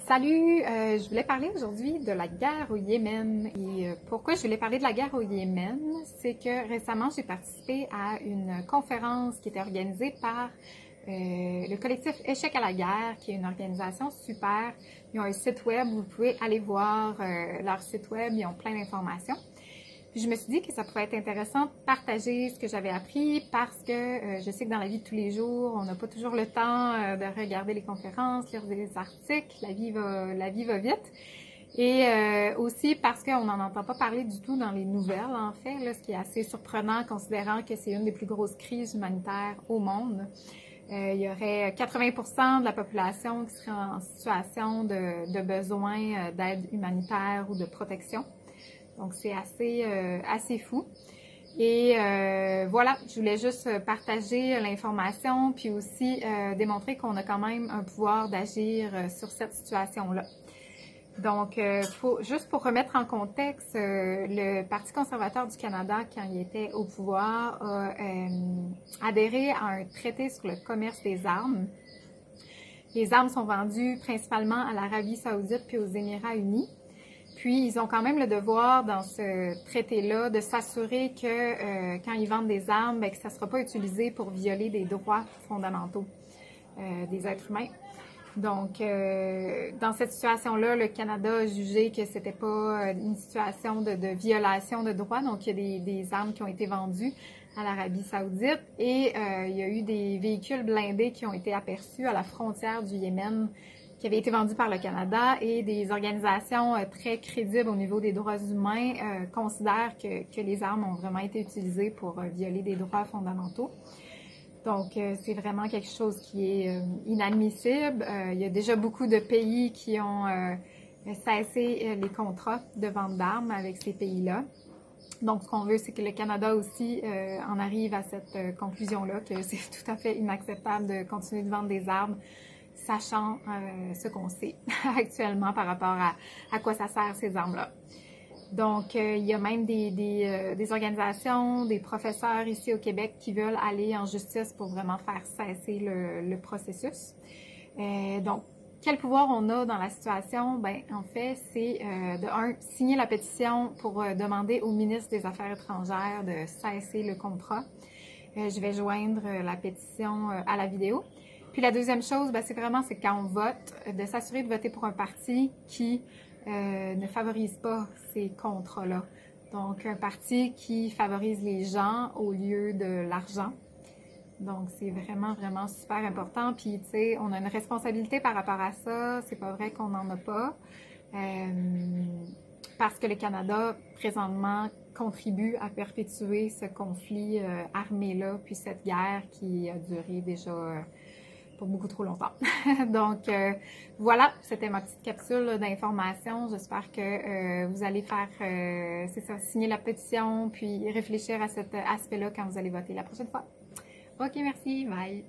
Salut, je voulais parler aujourd'hui de la guerre au Yémen. Et pourquoi je voulais parler de la guerre au Yémen, c'est que récemment j'ai participé à une conférence qui était organisée par le collectif Échec à la guerre, qui est une organisation super. Ils ont un site web, vous pouvez aller voir leur site web, ils ont plein d'informations. Puis je me suis dit que ça pouvait être intéressant de partager ce que j'avais appris parce que je sais que dans la vie de tous les jours, on n'a pas toujours le temps de regarder les conférences, lire des articles, la vie va vite. Et aussi parce qu'on n'en entend pas parler du tout dans les nouvelles, en fait, là, ce qui est assez surprenant considérant que c'est une des plus grosses crises humanitaires au monde. Il y aurait 80% de la population qui serait en situation de besoin d'aide humanitaire ou de protection. Donc, c'est assez fou. Et voilà, je voulais juste partager l'information puis aussi démontrer qu'on a quand même un pouvoir d'agir sur cette situation-là. Donc, juste pour remettre en contexte, le Parti conservateur du Canada, quand il était au pouvoir, a adhéré à un traité sur le commerce des armes. Les armes sont vendues principalement à l'Arabie saoudite puis aux Émirats unis. Puis, ils ont quand même le devoir, dans ce traité-là, de s'assurer que quand ils vendent des armes, bien, que ça ne sera pas utilisé pour violer des droits fondamentaux des êtres humains. Donc, dans cette situation-là, le Canada a jugé que c'était pas une situation de violation de droits. Donc, il y a des armes qui ont été vendues à l'Arabie saoudite et il y a eu des véhicules blindés qui ont été aperçus à la frontière du Yémen qui avait été vendu par le Canada et des organisations très crédibles au niveau des droits humains considèrent que les armes ont vraiment été utilisées pour violer des droits fondamentaux. Donc, c'est vraiment quelque chose qui est inadmissible. Il y a déjà beaucoup de pays qui ont cessé les contrats de vente d'armes avec ces pays-là. Donc, ce qu'on veut, c'est que le Canada aussi en arrive à cette conclusion-là, que c'est tout à fait inacceptable de continuer de vendre des armes sachant ce qu'on sait actuellement par rapport à quoi ça sert ces armes-là. Donc, il y a même des organisations, des professeurs ici au Québec qui veulent aller en justice pour vraiment faire cesser le processus. Donc, quel pouvoir on a dans la situation? Ben, en fait, c'est signer la pétition pour demander au ministre des Affaires étrangères de cesser le contrat. Je vais joindre la pétition à la vidéo. Puis la deuxième chose, ben, c'est quand on vote, de s'assurer de voter pour un parti qui ne favorise pas ces contrats-là. Donc, un parti qui favorise les gens au lieu de l'argent. Donc, c'est vraiment, vraiment super important. Puis, tu sais, on a une responsabilité par rapport à ça. C'est pas vrai qu'on n'en a pas. Parce que le Canada, présentement, contribue à perpétuer ce conflit armé-là, puis cette guerre qui a duré déjà pour beaucoup trop longtemps. Donc, voilà, c'était ma petite capsule d'information. J'espère que vous allez faire, c'est ça, signer la pétition, puis réfléchir à cet aspect-là quand vous allez voter la prochaine fois. OK, merci, bye!